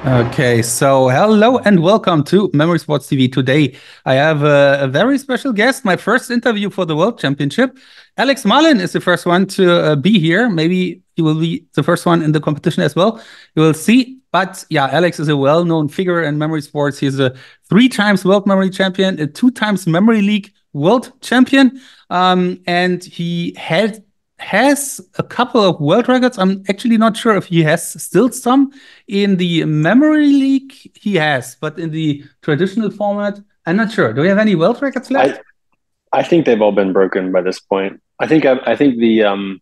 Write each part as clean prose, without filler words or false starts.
Okay, so hello and welcome to Memory Sports TV. Today, I have a very special guest, my first interview for the World Championship. Alex Mullen is the first one to be here. Maybe he will be the first one in the competition as well. You will see. But yeah, Alex is a well-known figure in memory sports. He's a 3 times world memory champion, a 2 times memory league world champion, and he has a couple of world records. I'm actually not sure if he has still some in the memory league. He has, but in the traditional format, I'm not sure. Do we have any world records left? I I think they've all been broken by this point. I think the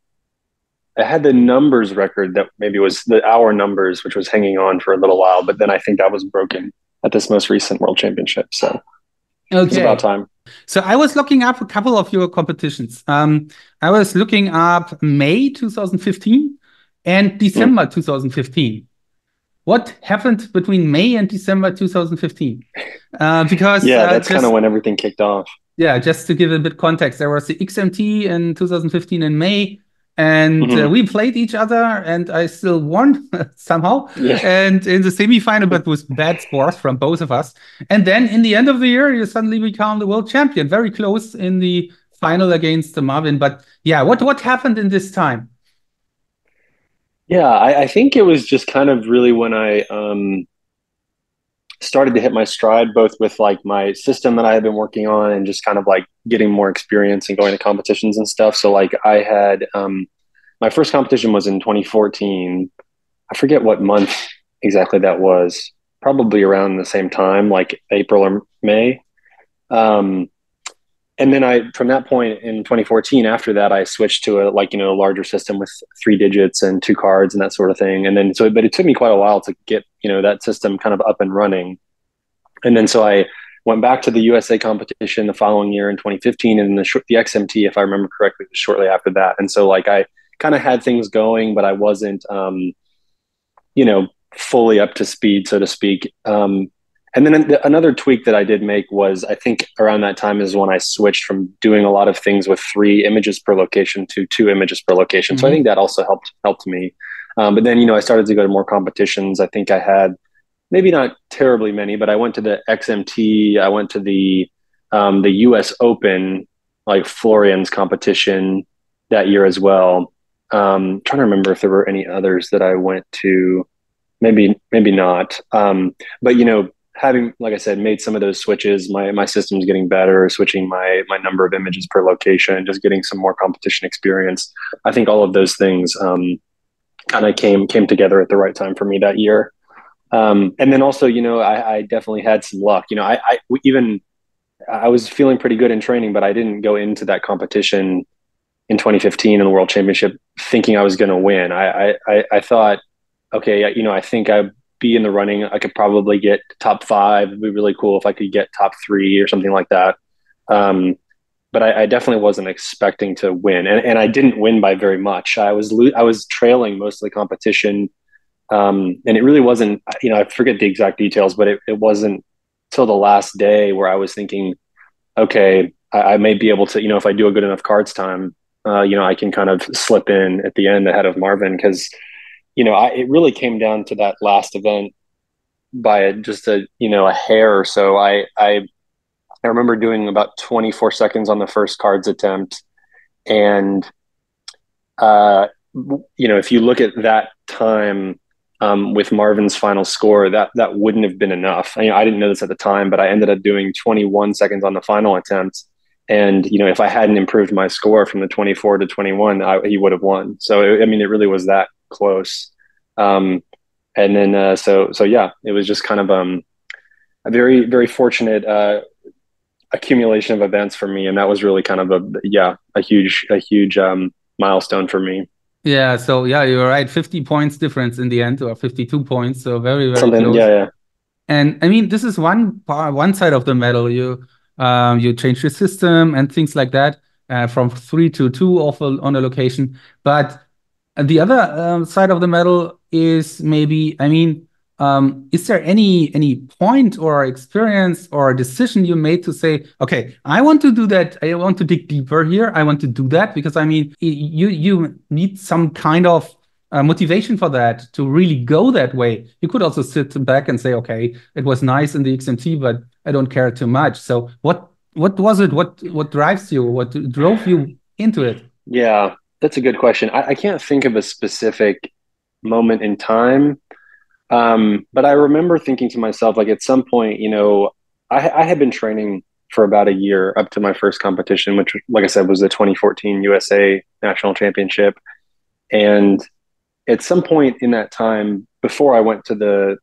I had the numbers record that maybe was the hour numbers, which was hanging on for a little while, but then I think that was broken at this most recent World Championship. So it's about Okay. time. So I was looking up a couple of your competitions. I was looking up May 2015 and Mm. December 2015. What happened between May and December 2015? Because Yeah, that's kind of just when everything kicked off. Yeah, just to give a bit context, there was the XMT in 2015 in May, and Hmm. we played each other, and I still won somehow, Yeah, and in the semifinal, but with bad scores from both of us. And then in the end of the year, you suddenly become the world champion, very close in the final against Marvin. But yeah, what happened in this time? yeah. I think it was just kind of really when I started to hit my stride, both with like my system that I had been working on and just kind of like getting more experience and going to competitions and stuff. So like I had my first competition was in 2014. I forget what month exactly that was. Probably around the same time, like April or May. Um, and then from that point in 2014, after that, I switched to a larger system with 3 digits and 2 cards and that sort of thing. And then but it took me quite a while to get that system kind of up and running. And then so I went back to the USA competition the following year in 2015, and the XMT, if I remember correctly, was shortly after that. And so like I kind of had things going, but I wasn't fully up to speed, so to speak. And then another tweak that I did make was I think around that time is when I switched from doing a lot of things with 3 images per location to 2 images per location. So I think Hmm. that also helped me. But then I started to go to more competitions. I think I had maybe not terribly many, but I went to the XMT. I went to the U.S. Open, like Florian's competition that year as well. Trying to remember if there were any others that I went to. Maybe not. But having, like I said, made some of those switches, my system's getting better, switching my number of images per location, just getting some more competition experience. I think all of those things kind of came together at the right time for me that year. And then also, I definitely had some luck. I was feeling pretty good in training, but I didn't go into that competition in 2015 in the World Championship thinking I was going to win. I thought, okay, I think I'd be in the running. I could probably get top five. It'd be really cool if I could get top three or something like that. Um, but I definitely wasn't expecting to win, and I didn't win by very much. I was trailing most of the competition, and it really wasn't. I forget the exact details, but it wasn't till the last day where I was thinking, okay, I may be able to, if I do a good enough cards time, I can kind of slip in at the end ahead of Marvin because it really came down to that last event by just a hair or so. I remember doing about 24 seconds on the first cards attempt, and if you look at that time with Marvin's final score, that wouldn't have been enough. I didn't know this at the time, but I ended up doing 21 seconds on the final attempt. And if I hadn't improved my score from the 24 to 21, he would have won. So it really was that close. Um, and then so yeah, it was just kind of a very very fortunate accumulation of events for me, and that was really kind of a huge milestone for me. Yeah, so yeah, you're right. 50 points difference in the end, or 52 points, so very, very Something, close. yeah, And I mean, this is one side of the medal. You change your system and things like that from 3 to 2 on a location. But the other side of the medal is maybe, I mean, is there any point or experience or decision you made to say, okay, I want to do that. I want to dig deeper here. I want to do that because I mean, you need some kind of motivation for that to really go that way? You could also sit back and say, okay, it was nice in the XMT, but I don't care too much. So what was it? What drives you? What drove you into it? Yeah, that's a good question. I can't think of a specific moment in time. But I remember thinking to myself, like at some point, I had been training for about a year up to my first competition, which, like I said, was the 2014 USA National Championship. And at some point in that time, before I went to the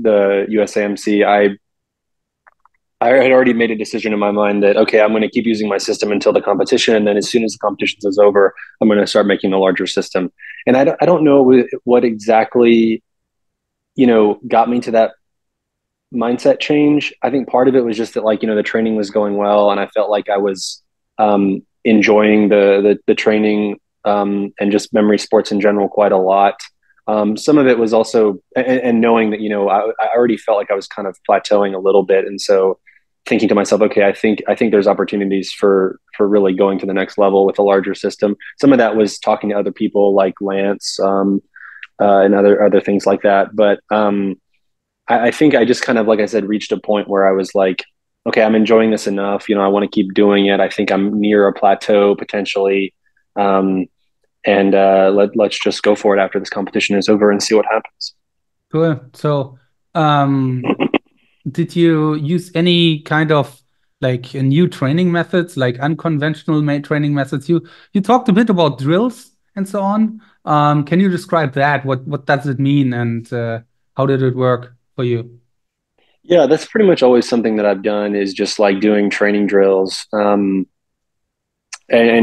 USAMC, I had already made a decision in my mind that, okay, I'm going to keep using my system until the competition, and then as soon as the competition is over, I'm going to start making the larger system. And I don't know what exactly got me to that mindset change. I think part of it was just that, like, the training was going well, and I felt like I was enjoying the training, and just memory sports in general quite a lot. Some of it was also, and knowing that, I already felt like I was kind of plateauing a little bit. And so thinking to myself, okay, I think there's opportunities for really going to the next level with a larger system. Some of that was talking to other people like Lance, and other things like that. But I think I just kind of, like I said, reached a point where I was like, okay, I'm enjoying this enough. I want to keep doing it. I think I'm near a plateau potentially. And let's just go for it after this competition is over and see what happens. Cool. So, did you use any kind of like new training methods, like unconventional training methods? You talked a bit about drills and so on. Can you describe that? What does it mean, and how did it work for you? Yeah, that's pretty much always something that I've done, is just like doing training drills. And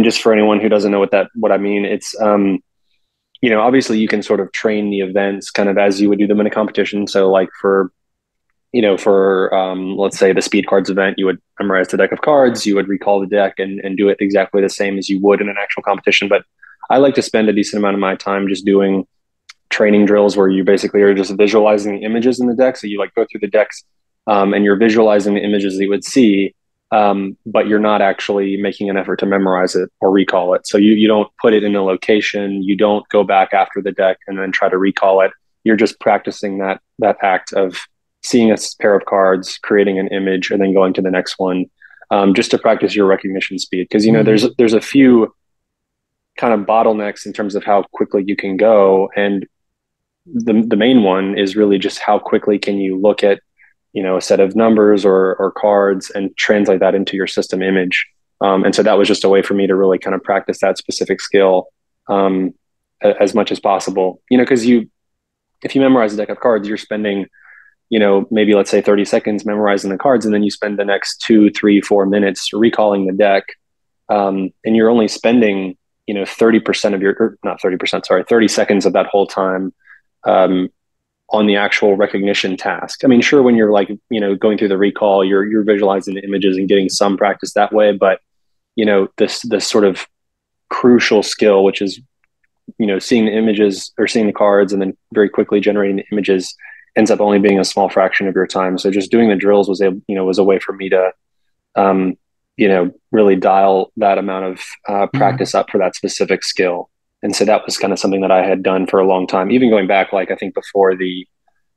just for anyone who doesn't know what I mean, it's obviously you can sort of train the events kind of as you would do them in a competition. So like for let's say the speed cards event, you would memorize the deck of cards, you would recall the deck and do it exactly the same as you would in an actual competition. But I like to spend a decent amount of my time just doing training drills where you basically are just visualizing the images in the deck. So you like go through the decks, and you're visualizing the images that you would see, but you're not actually making an effort to memorize it or recall it. So you don't put it in a location. You don't go back after the deck and then try to recall it. You're just practicing that act of seeing a pair of cards, creating an image, and then going to the next one, just to practice your recognition speed. Because Mm-hmm. there's a few kind of bottlenecks in terms of how quickly you can go, and the main one is really just how quickly can you look at a set of numbers or cards and translate that into your system image. And so that was just a way for me to really kind of practice that specific skill, as much as possible. Because if you memorize a deck of cards, you're spending maybe let's say 30 seconds memorizing the cards, and then you spend the next 2, 3, 4 minutes recalling the deck, and you're only spending 30% of your, or not 30%, sorry, 30 seconds of that whole time, um, on the actual recognition task. I mean, sure, when you're like, going through the recall, you're visualizing the images and getting some practice that way. But, this sort of crucial skill, which is, seeing the images or seeing the cards and then very quickly generating the images, ends up only being a small fraction of your time. So just doing the drills was a way for me to, really dial that amount of Mm-hmm. practice up for that specific skill. And so that was kind of something that I had done for a long time, even going back, like I think before the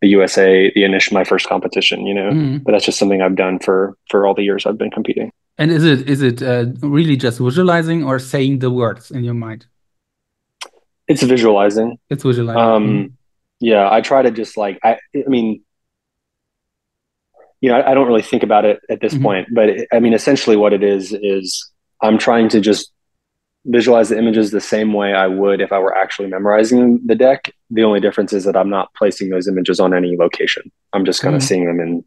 USA, my first competition, Mm-hmm. but that's just something I've done for all the years I've been competing. And is it really just visualizing or saying the words in your mind? It's visualizing. It's visualizing. Um, yeah, I try to just like, I mean, I don't really think about it at this Mm-hmm. point, but I mean, essentially what it is I'm trying to just visualize the images the same way I would if I were actually memorizing the deck. The only difference is that I'm not placing those images on any location. I'm just kind of Mm-hmm. seeing them in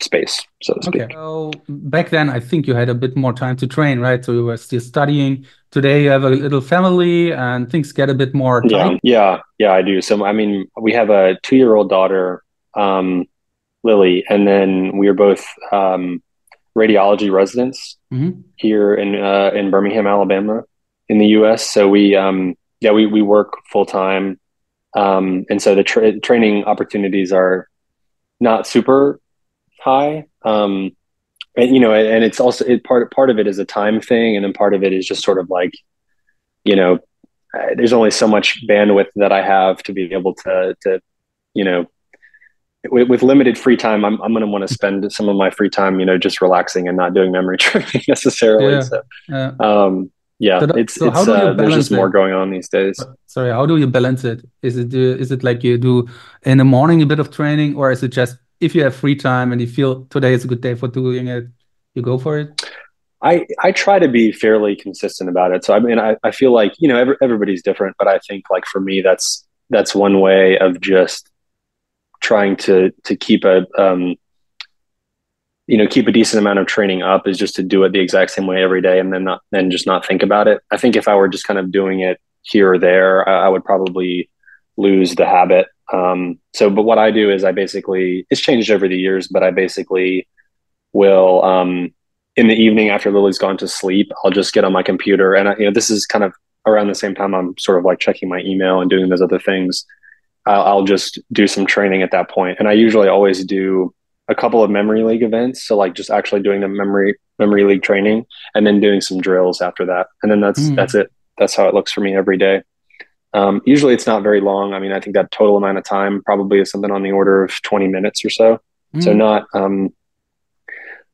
space, so to Okay. speak. So back then, I think you had a bit more time to train, right? So you were still studying. Today, you have a little family and things get a bit more Yeah, tight. yeah, I do. So, I mean, we have a 2-year-old daughter, um, Lily, and then we are both radiology residents Mm-hmm. here in Birmingham, Alabama, in the U.S. So we work full time, and so the training opportunities are not super high. And it's also part of it is a time thing, and then part of it is just sort of like you know there's only so much bandwidth that I have to be able to you know, with limited free time, I'm going to want to spend some of my free time, just relaxing and not doing memory training necessarily. Yeah. So, Uh, yeah, so how do you there's just balance more it? going on these days. Sorry, how do you balance it? Is it like you do in the morning a bit of training, or is it just if you have free time and you feel today is a good day for doing it, you go for it? I try to be fairly consistent about it. So I mean, I feel like everybody's different, but I think like for me, that's one way of just trying to keep keep a decent amount of training up is just to do it the exact same way every day, and then just not think about it. I think if I were just kind of doing it here or there, I would probably lose the habit. But what I do is it's changed over the years, but I basically will, in the evening after Lily's gone to sleep, I'll just get on my computer, and this is kind of around the same time I'm sort of like checking my email and doing those other things. I'll just do some training at that point, and I usually always do a couple of memory league events, so like just actually doing the memory league training, and then doing some drills after that, and then that's Mm, it. That's how it looks for me every day. Usually it's not very long. I mean, I think that total amount of time probably is something on the order of 20 minutes or so. So mm, not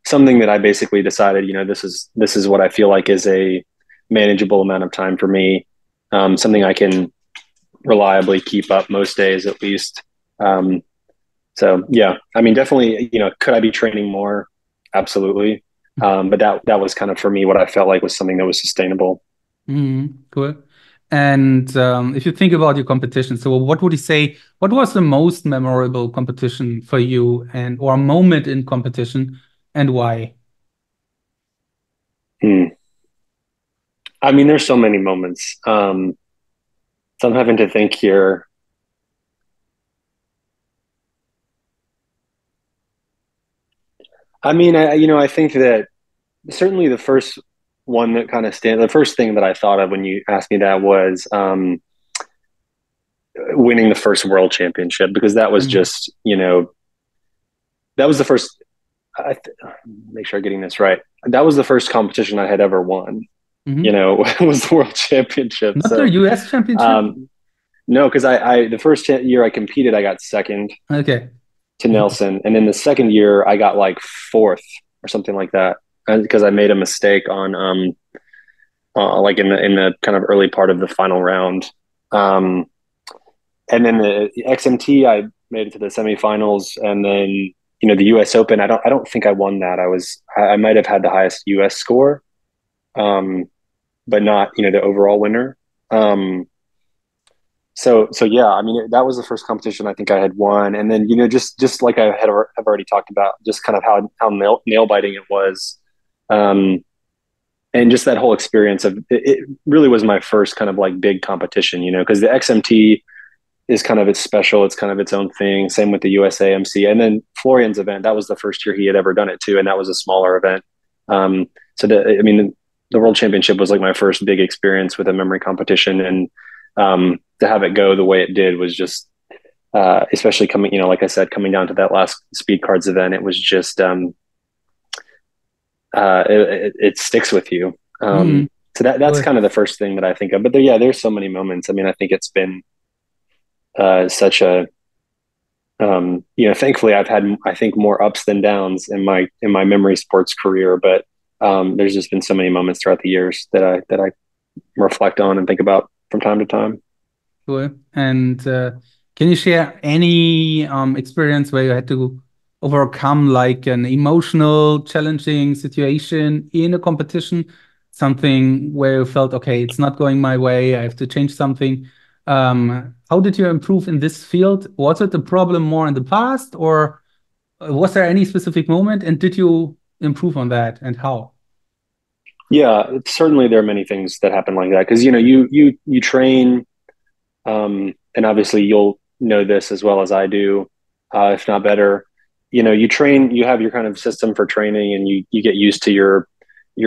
something that I basically decided, this is what I feel like is a manageable amount of time for me. Something I can reliably keep up most days at least. Um, so yeah, I mean, definitely, could I be training more? Absolutely. But that was kind of for me what I felt like was something that was sustainable. cool. And if you think about your competition, so what would you say? What was the most memorable competition for you, and or moment in competition, and why? Hmm. I mean, there's so many moments. So I'm having to think here. I mean, I think that certainly the first one that kind of the first thing that I thought of when you asked me that was winning the first world championship, because that was Mm, just, that was the first, I th- make sure I'm getting this right. That was the first competition I had ever won, hmm. was the world championship. Not the So, US championship? um, no, because the first year I competed, I got second Okay. to Nelson. And then the second year I got like fourth or something like that. Because I made a mistake on, like in the kind of early part of the final round. Um, and then the XMT, I made it to the semifinals, and then the U.S. Open. I don't think I won that. I might have had the highest U.S. score, um, but not the overall winner. Um, so yeah, I mean that was the first competition I think I had won, and then just like have already talked about, just kind of how nail biting it was. Um, and just that whole experience of it really was my first kind of like big competition, because the XMT is kind of its special. It's kind of its own thing. Same with the USAMC. And then Florian's event, that was the first year he had ever done it too. And that was a smaller event. I mean, the World Championship was like my first big experience with a memory competition. And to have it go the way it did was just, especially coming, like I said, coming down to that last speed cards event, it was just, it sticks with you. Mm, So that's cool. kind of the first thing that I think of. But there's so many moments. I mean, I think it's been such a thankfully I've had, I think, more ups than downs in my memory sports career, but there's just been so many moments throughout the years that I reflect on and think about from time to time. Cool. And can you share any experience where you had to overcome like an emotional, challenging situation in a competition? Something where you felt, okay, it's not going my way, I have to change something. How did you improve in this field? Was it a problem more in the past, or was there any specific moment? And did you improve on that, and how? Yeah, certainly there are many things that happen like that, because you train, and obviously you'll know this as well as I do, if not better. You train, you have your kind of system for training, and you get used to your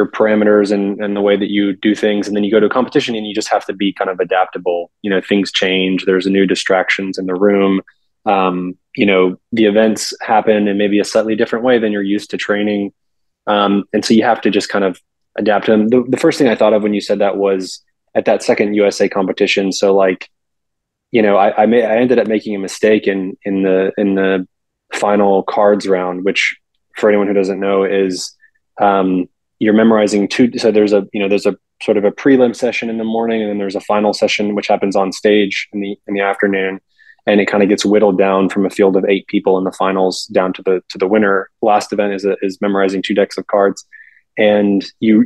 parameters and the way that you do things, and then you go to a competition and you just have to be kind of adaptable. Things change. There's new distractions in the room. The events happen in maybe a slightly different way than you're used to training, and so you have to just kind of adapt to them. The first thing I thought of when you said that was at that second USA competition. So like, I ended up making a mistake in the final cards round, which for anyone who doesn't know is you're memorizing two. So there's a sort of a prelim session in the morning, and then there's a final session which happens on stage in the afternoon, and it kind of gets whittled down from a field of 8 people in the finals down to the winner. Last event is memorizing 2 decks of cards, and you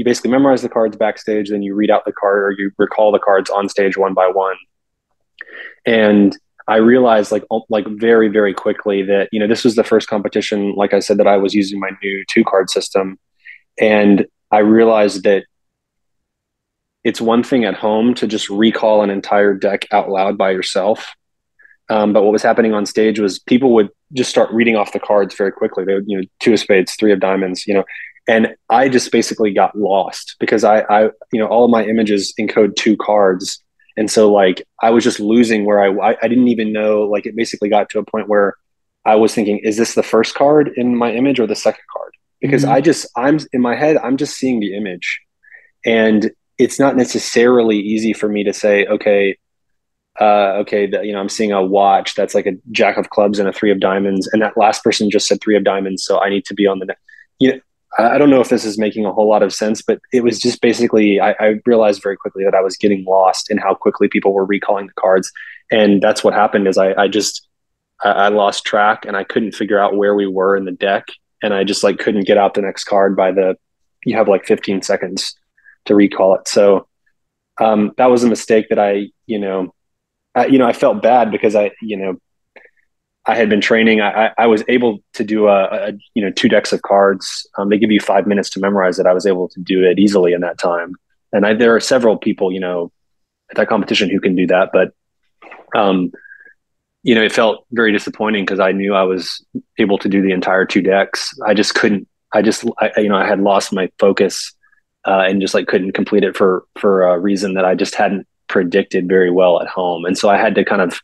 basically memorize the cards backstage, then you read out the card, or you recall the cards on stage one by one. And I realized like very, very quickly that, this was the first competition, like I said, that I was using my new 2 card system. And I realized that it's one thing at home to just recall an entire deck out loud by yourself. But what was happening on stage was people would just start reading off the cards very quickly. They would, 2 of spades, 3 of diamonds, and I just basically got lost because all of my images encode 2 cards. And so like, I was just losing where I didn't even know, like it basically got to a point where I was thinking, is this the first card in my image or the second card? Because I'm in my head, I'm just seeing the image, and it's not necessarily easy for me to say, okay, I'm seeing a watch that's like a jack of clubs and a 3 of diamonds, and that last person just said 3 of diamonds, so I need to be on the next. I don't know if this is making a whole lot of sense, but it was just basically I realized very quickly that I was getting lost in how quickly people were recalling the cards, and that's what happened. Is I lost track, and I couldn't figure out where we were in the deck, and I just like couldn't get out the next card you have like 15 seconds to recall it. So that was a mistake that I felt bad because I had been training. I was able to do a 2 decks of cards. They give you 5 minutes to memorize it. I was able to do it easily in that time. And there are several people, at that competition who can do that. But, it felt very disappointing because I knew I was able to do the entire 2 decks. I just couldn't, I had lost my focus and just like couldn't complete it for a reason that I just hadn't predicted very well at home. And so I had to kind of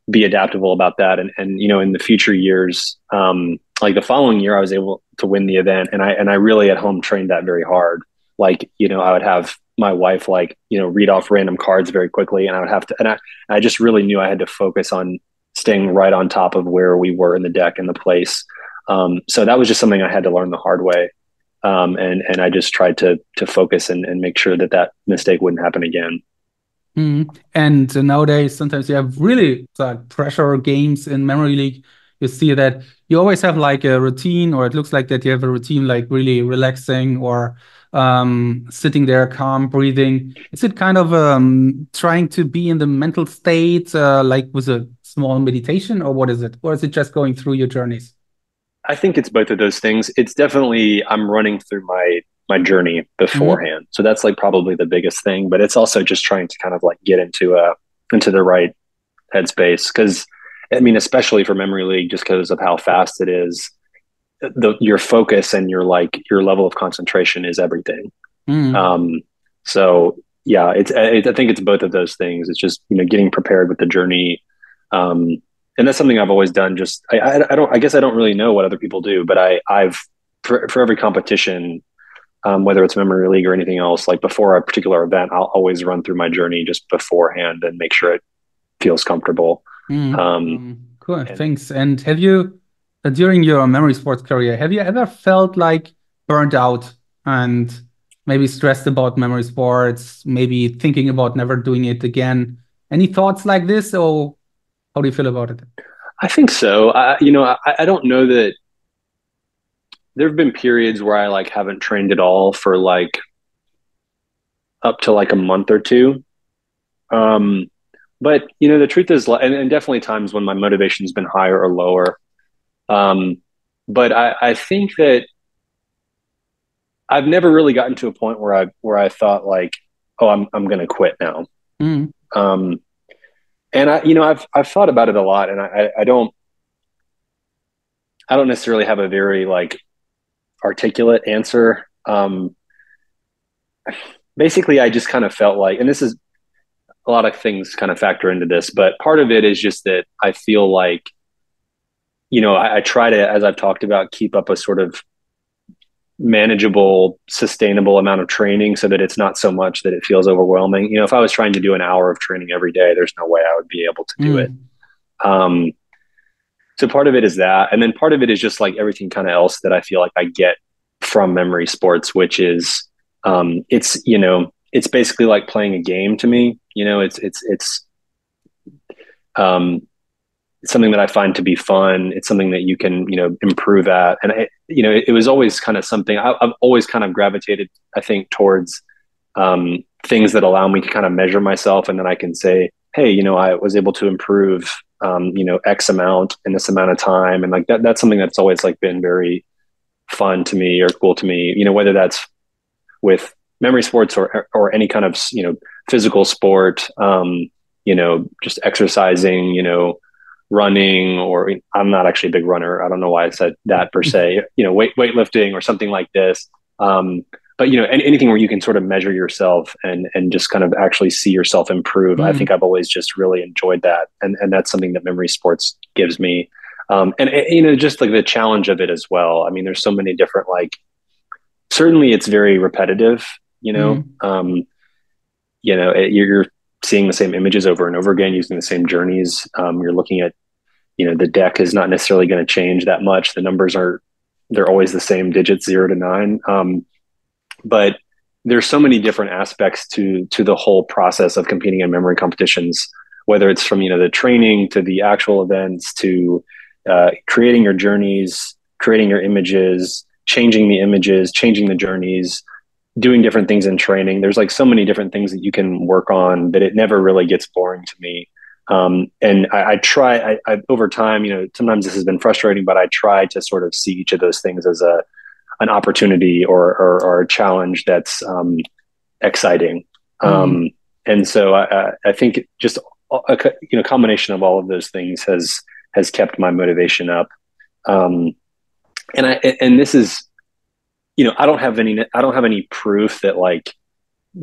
be adaptable about that. And in the future years, like the following year, I was able to win the event, and I really at home trained that very hard. Like, I would have my wife, like, read off random cards very quickly, and I would have to, and I just really knew I had to focus on staying right on top of where we were in the deck and the place. So that was just something I had to learn the hard way. And I just tried to focus and make sure that mistake wouldn't happen again. And nowadays, sometimes you have really pressure games in Memory League. You see that you always have like a routine, or it looks like that you have a routine, like really relaxing or sitting there, calm, breathing. Is it kind of trying to be in the mental state, like with a small meditation, or what is it? Or is it just going through your journeys? I think it's both of those things. It's definitely, I'm running through my journey beforehand. So that's like probably the biggest thing, but it's also just trying to kind of like get into the right headspace. Cause I mean, especially for Memory League, just because of how fast it is, your focus and your level of concentration is everything. So yeah, I think it's both of those things. It's just, getting prepared with the journey. And that's something I've always done. Just, I guess I don't really know what other people do, but I've for every competition, whether it's Memory League or anything else, like before a particular event, I'll always run through my journey just beforehand and make sure it feels comfortable. Cool, thanks. And have you, during your memory sports career, have you ever felt like burnt out and maybe stressed about memory sports, maybe thinking about never doing it again? Any thoughts like this, or how do you feel about it? I think so. I don't know that there have been periods where I like haven't trained at all for like up to like a month or two. But the truth is, and definitely times when my motivation's been higher or lower. But I think that I've never really gotten to a point where I thought like, oh, I'm going to quit now. And I've thought about it a lot, and I don't necessarily have a very like articulate answer. Basically, I just kind of felt like, and this is a lot of things kind of factor into this, but part of it is just that I feel like, I try to, as I've talked about, keep up a sort of manageable, sustainable amount of training so that it's not so much that it feels overwhelming. You know, if I was trying to do an hour of training every day, there's no way I would be able to do it. Mm. Um, so part of it is that. And then part of it is just like everything kind of else that I feel like I get from memory sports, which is, it's, you know, it's basically like playing a game to me. You know, um, something that I find to be fun. It's something that you can, you know, improve at. And it was always kind of something I've always kind of gravitated, I think, towards things that allow me to kind of measure myself. And then I can say, hey, you know, I was able to improve, you know, X amount in this amount of time. And like that's something that's always like been very fun to me or cool to me, you know, whether that's with memory sports or any kind of, you know, physical sport, you know, just exercising, you know, running, or I'm not actually a big runner. I don't know why I said that per se, you know, weightlifting or something like this. But you know, anything where you can sort of measure yourself and just kind of actually see yourself improve. I think Mm. I've always just really enjoyed that. And that's something that memory sports gives me. And you know, just like the challenge of it as well. I mean, there's so many different, like, certainly it's very repetitive, Mm. you're seeing the same images over and over again, using the same journeys. You're looking at, you know, the deck is not necessarily going to change that much. The numbers they're always the same digits, 0 to 9. But there's so many different aspects to the whole process of competing in memory competitions, whether it's from, you know, the training to the actual events to creating your journeys, creating your images, changing the images, changing the journeys, doing different things in training. There's like so many different things that you can work on that it never really gets boring to me. And I try, over time, you know, sometimes this has been frustrating, but I try to sort of see each of those things as an opportunity or a challenge that's exciting. Mm. And so I think just a, you know, combination of all of those things has kept my motivation up. Um, and this is, you know, I don't have any proof that like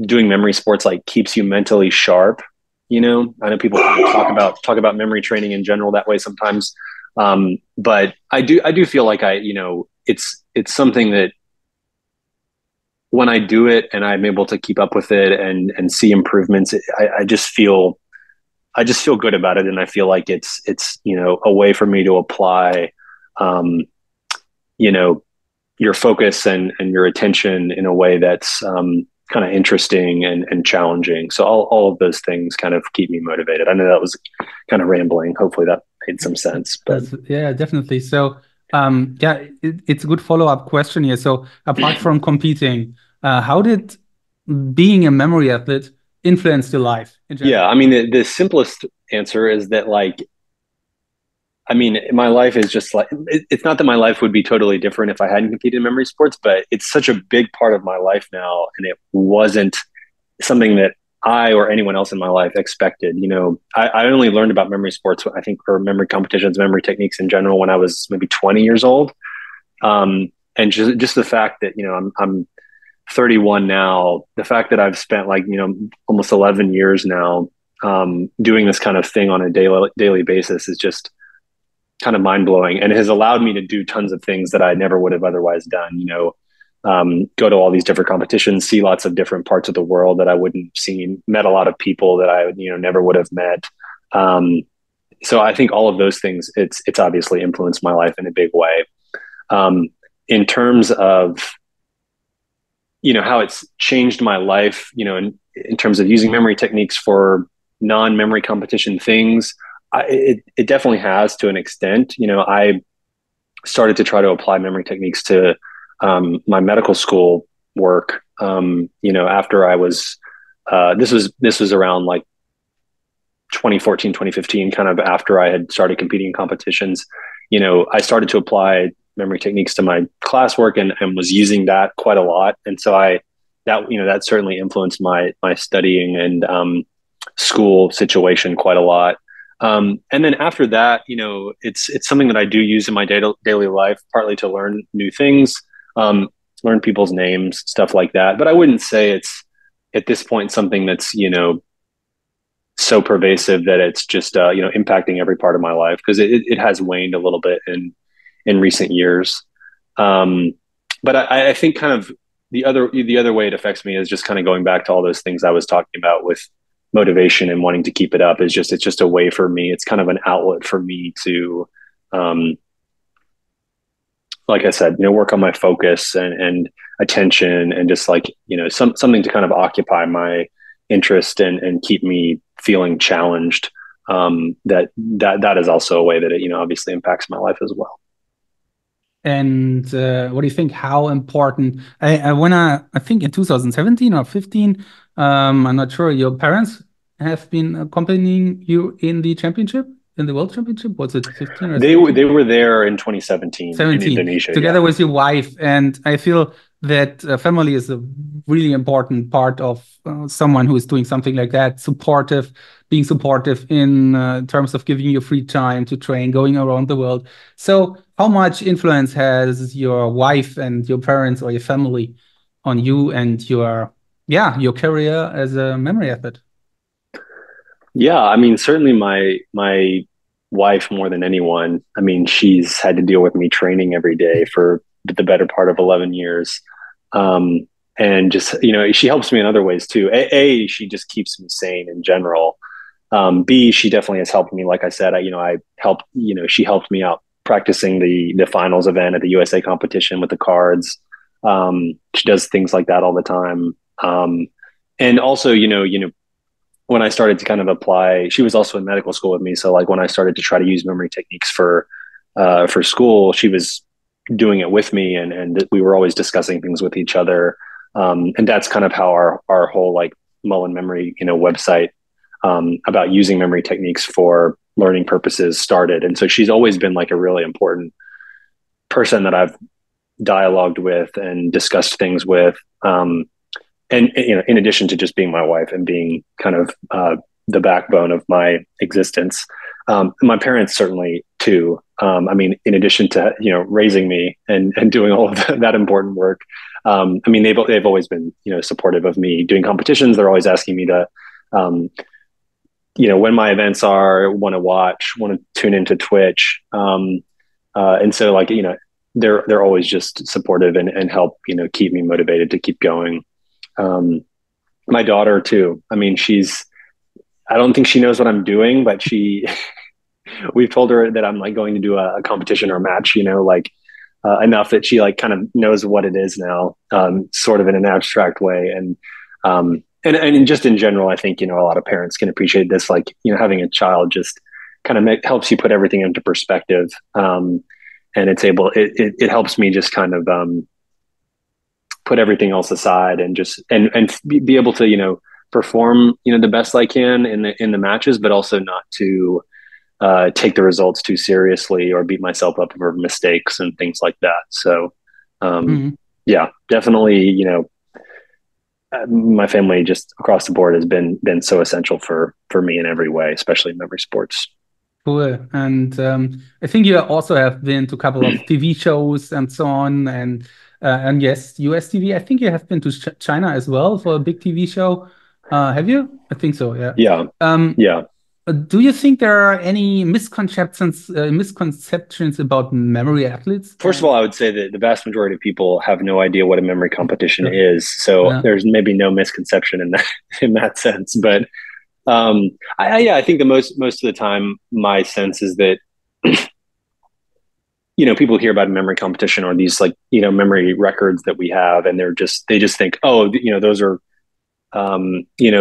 doing memory sports like keeps you mentally sharp. You know, I know people talk about memory training in general that way sometimes. But I do feel like you know, it's something that when I do it and I'm able to keep up with it and see improvements, I just feel good about it. And I feel like it's, you know, a way for me to apply, um, you know, your focus and your attention in a way that's kind of interesting and challenging. So all of those things kind of keep me motivated. I know that was kind of rambling. Hopefully that made some sense, but That's, yeah, definitely. So, yeah, it's a good follow-up question here. So, apart from competing, how did being a memory athlete influence your life in yeah, general? I mean, the simplest answer is that, like, I mean, my life is just like, it's not that my life would be totally different if I hadn't competed in memory sports, but it's such a big part of my life now. And it wasn't something that I or anyone else in my life expected. You know, I only learned about memory sports, I think, or memory competitions, memory techniques in general, when I was maybe 20 years old. And just the fact that, you know, I'm 31 now, the fact that I've spent, like, you know, almost 11 years now doing this kind of thing on a daily basis is just kind of mind blowing, and it has allowed me to do tons of things that I never would have otherwise done. You know, go to all these different competitions, see lots of different parts of the world that I wouldn't have seen, met a lot of people that I, you know, never would have met. Um, so I think all of those things, it's obviously influenced my life in a big way. Um, in terms of, you know, how it's changed my life, you know, in terms of using memory techniques for non-memory competition things, it definitely has, to an extent. You know, I started to try to apply memory techniques to my medical school work. You know, after I was, this was around like 2014, 2015, kind of after I had started competing in competitions. You know, I started to apply memory techniques to my classwork and was using that quite a lot. And so that certainly influenced my studying and school situation quite a lot. And then after that, you know, it's something that I do use in my daily life, partly to learn new things, learn people's names, stuff like that. But I wouldn't say it's at this point something that's, you know, so pervasive that it's just you know, impacting every part of my life, because it has waned a little bit in recent years. Um, but I think kind of the other way it affects me is just kind of going back to all those things I was talking about with motivation and wanting to keep it up. Is just it's just a way for me. It's kind of an outlet for me to, um, like I said, work on my focus and attention, and just like something to kind of occupy my interest and keep me feeling challenged. That is also a way that it obviously impacts my life as well. And what do you think? How important? I think in 2017 or 15, I'm not sure. Your parents have been accompanying you in the championship, in the World Championship. Was it 15 or They were 17? they were there in 2017 in 17, Indonesia. Yeah. together with your wife. And I feel that family is a really important part of someone who is doing something like that, being supportive in terms of giving you free time to train, going around the world. So how much influence has your wife and your parents or your family on you and your career as a memory athlete? Yeah, I mean, certainly my wife more than anyone. I mean, she's had to deal with me training every day for the better part of 11 years. Um, and just, she helps me in other ways too. She just keeps me sane in general. B, she definitely has helped me. Like I said, I helped, she helped me out practicing the finals event at the USA competition with the cards. She does things like that all the time. And also, when I started to kind of apply, she was also in medical school with me. So like when I started to try to use memory techniques for school, she was doing it with me, and we were always discussing things with each other. And that's kind of how our whole like Mullen Memory, website about using memory techniques for learning purposes started. And so she's always been like a really important person that I've dialogued with and discussed things with. And in addition to just being my wife and being kind of the backbone of my existence, my parents certainly too. I mean, in addition to raising me and doing all of that important work, I mean they've always been supportive of me doing competitions. They're always asking me to, when my events are, want to watch, want to tune into Twitch, and so like they're always just supportive and help keep me motivated to keep going. Um, my daughter too. I mean, I don't think she knows what I'm doing, but we've told her that I'm like going to do a competition or a match, like enough that she like kind of knows what it is now, sort of in an abstract way. And just in general, I think, a lot of parents can appreciate this, like, having a child just kind of helps you put everything into perspective. And it helps me just kind of, put everything else aside and just and be able to perform the best I can in the matches, but also not to take the results too seriously or beat myself up over mistakes and things like that. So Mhm. yeah, definitely my family just across the board has been so essential for me in every way, especially in memory sports. Cool. And I think you also have been to a couple of TV shows and so on. And yes, US TV. I think you have been to China as well for a big TV show. Have you? I think so, yeah. Yeah, Um, yeah. do you think there are any misconceptions about memory athletes? First of all, I would say that the vast majority of people have no idea what a memory competition Sure. is. So Yeah. there's maybe no misconception in that in that sense. But yeah, I think most of the time, my sense is that people hear about a memory competition or these like memory records that we have, and they just think, oh, those are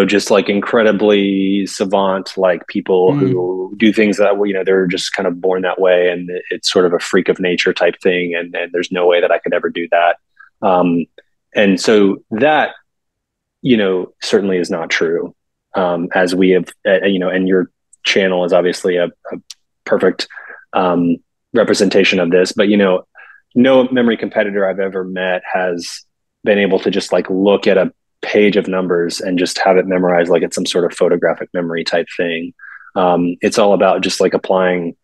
just like incredibly savant, like people Mm, who do things that they're just kind of born that way, and it's sort of a freak of nature type thing, and there's no way that I could ever do that. And so that certainly is not true. As we have, and your channel is obviously a perfect um, representation of this. But no memory competitor I've ever met has been able to just like look at a page of numbers and just have it memorized like it's some sort of photographic memory type thing. It's all about just like applying,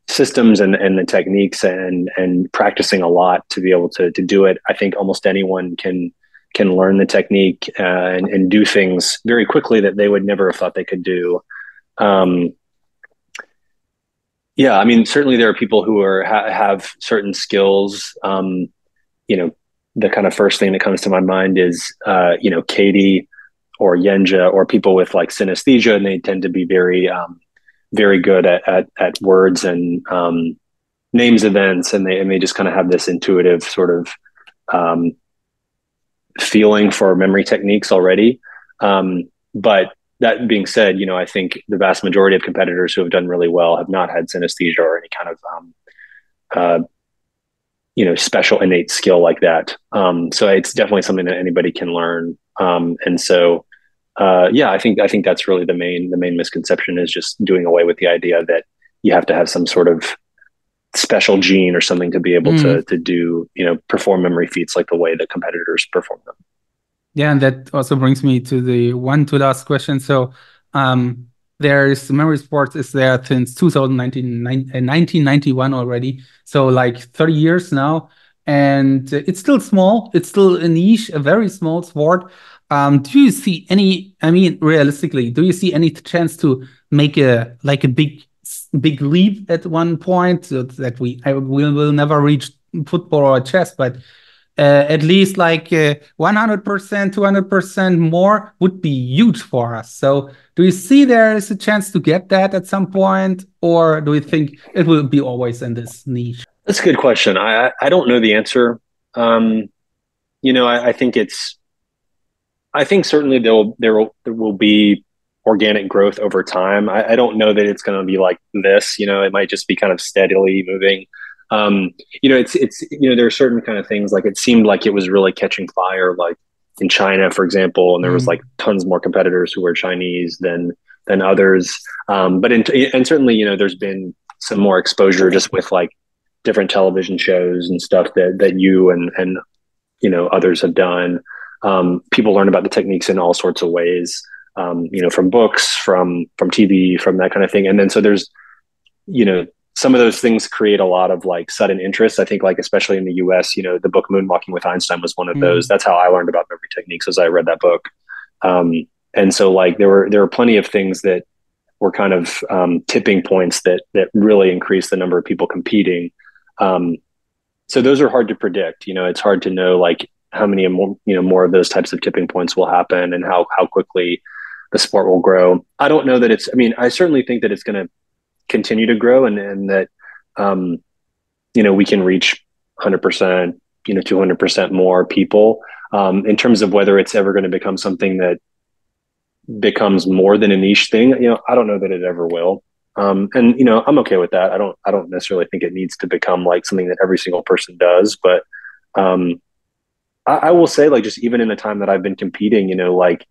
systems and the techniques and practicing a lot to be able to do it. I think almost anyone can learn the technique and do things very quickly that they would never have thought they could do. Um, yeah, I mean, certainly there are people who have certain skills, the kind of first thing that comes to my mind is, Katie or Yenja or people with like synesthesia, and they tend to be very good at words and names events, and they just kind of have this intuitive sort of um, feeling for memory techniques already. But that being said, I think the vast majority of competitors who have done really well have not had synesthesia or any kind of special innate skill like that. So it's definitely something that anybody can learn. And so, yeah, I think that's really the main misconception is just doing away with the idea that you have to have some sort of special gene or something to be able to do, perform memory feats like the way that competitors perform them. Yeah, and that also brings me to the last question. So, there's memory sports is there since 1991 already. So like 30 years now, and it's still small. It's still a niche, a very small sport. Do you see any? I mean, realistically, do you see any chance to make a big leap at one point so that will never reach football or chess, but at least like 100%, 200% more would be huge for us. So, do you see there is a chance to get that at some point, or do you think it will be always in this niche? That's a good question. I don't know the answer. I think I think certainly there will be organic growth over time. I don't know that it's going to be like this. It might just be kind of steadily moving. There are certain kind of things, like it seemed like it was really catching fire, like in China, for example, and there was like tons more competitors who were Chinese than others. And certainly, there's been some more exposure just with like different television shows and stuff that you and others have done. People learn about the techniques in all sorts of ways, from books, from TV, from that kind of thing. And then so there's, some of those things create a lot of like sudden interest. I think like, especially in the US, the book Moonwalking with Einstein was one of those. That's how I learned about memory techniques, as I read that book. And so like there were plenty of things that were kind of tipping points that really increased the number of people competing. So those are hard to predict. It's hard to know like how many more of those types of tipping points will happen and how quickly the sport will grow. I don't know that I certainly think that it's going to continue to grow and that, we can reach 100%, 200% more people. In terms of whether it's ever going to become something that becomes more than a niche thing, I don't know that it ever will. And I'm okay with that. I don't necessarily think it needs to become like something that every single person does, but I will say, like, just even in the time that I've been competing, like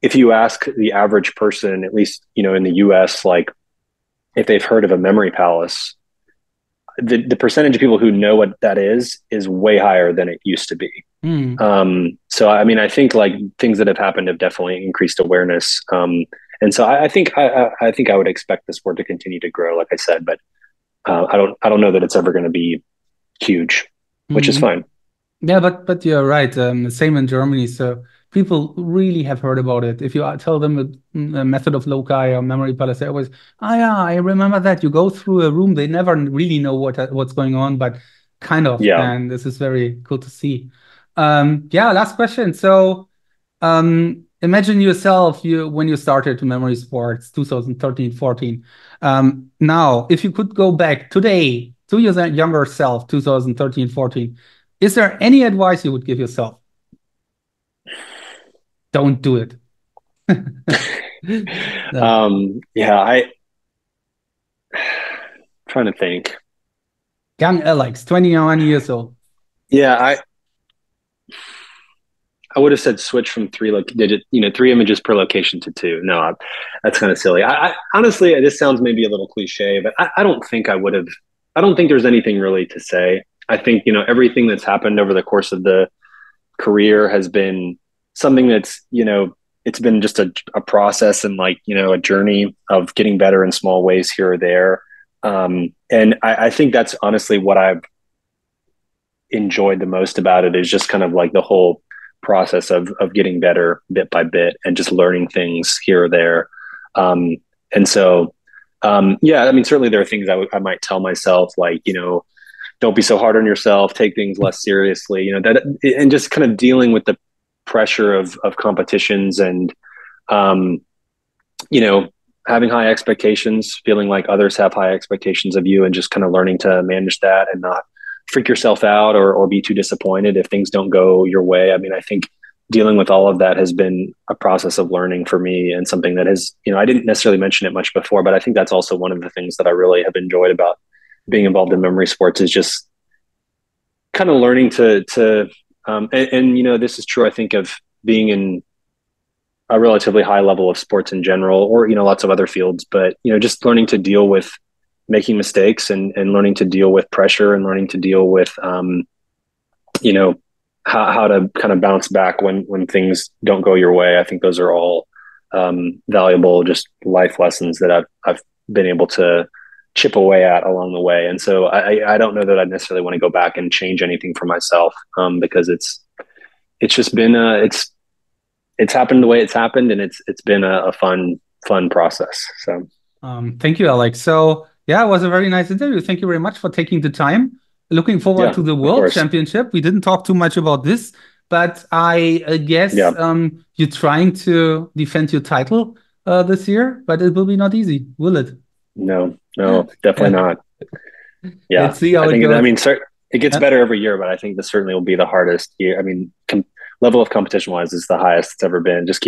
if you ask the average person, at least, in the US, like if they've heard of a memory palace, the percentage of people who know what that is way higher than it used to be. So, I think like things that have happened have definitely increased awareness. And so I think I would expect the sport to continue to grow, like I said, but I don't know that it's ever going to be huge, which is fine. Yeah, but you're right. Same in Germany. So people really have heard about it. If you tell them a method of loci or memory palace, they always, oh yeah, I remember that. You go through a room, they never really know what's going on, but kind of. Yeah. And this is very cool to see. Yeah, last question. So imagine yourself when you started memory sports 2013, 14. Now, if you could go back today to your younger self, 2013, 14, is there any advice you would give yourself? Don't do it. No. Yeah, I'm trying to think. Young Alex, 21 years old. Yeah, I would have said switch from three images per location to two. No, that's kind of silly. I honestly, this sounds maybe a little cliche, but I don't think I would have. I don't think there's anything really to say. I think, everything that's happened over the course of the career has been something that's, it's been just a process and like, a journey of getting better in small ways here or there. And I think that's honestly what I've enjoyed the most about it, is just kind of like the whole process of getting better bit by bit and just learning things here or there. And so, yeah, certainly there are things I might tell myself, like, don't be so hard on yourself, take things less seriously, that, and just kind of dealing with the pressure of competitions and, um, having high expectations, feeling like others have high expectations of you, and just kind of learning to manage that and not freak yourself out or be too disappointed if things don't go your way. I mean, I think dealing with all of that has been a process of learning for me, and something that has, I didn't necessarily mention it much before, but I think that's also one of the things that I really have enjoyed about being involved in memory sports, is just kind of learning and this is true, I think, of being in a relatively high level of sports in general, or, lots of other fields, but, just learning to deal with making mistakes, and learning to deal with pressure, and learning to deal with, how to kind of bounce back when things don't go your way. I think those are all valuable, just life lessons that I've been able to chip away at along the way. And so I don't know that I necessarily want to go back and change anything for myself, because it's just been it's happened the way it's happened, and it's been a fun process. So thank you, Alex. So yeah, it was a very nice interview. Thank you very much for taking the time. Looking forward to the World Championship. We didn't talk too much about this, but I guess you're trying to defend your title this year, but it will be not easy, will it? No, definitely not. Yeah, let's see how I think it goes. It gets better every year, but I think this certainly will be the hardest year. I mean, level of competition wise is the highest it's ever been. Just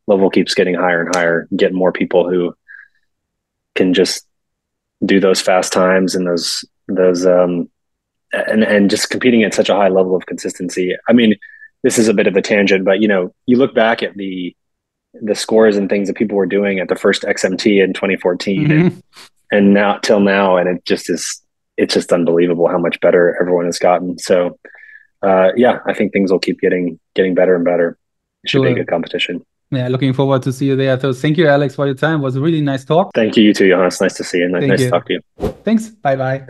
level keeps getting higher and higher. Get more people who can just do those fast times and those and just competing at such a high level of consistency. I mean, this is a bit of a tangent, but you look back at the scores and things that people were doing at the first XMT in 2014 and now till now, and it's just unbelievable how much better everyone has gotten. So I think things will keep getting better and better. It should be a good competition. Yeah, looking forward to see you there. So thank you, Alex, for your time. It was a really nice talk. Thank you, you too, Johannes. Nice to see you. Nice to talk to you. Thanks. Bye-bye.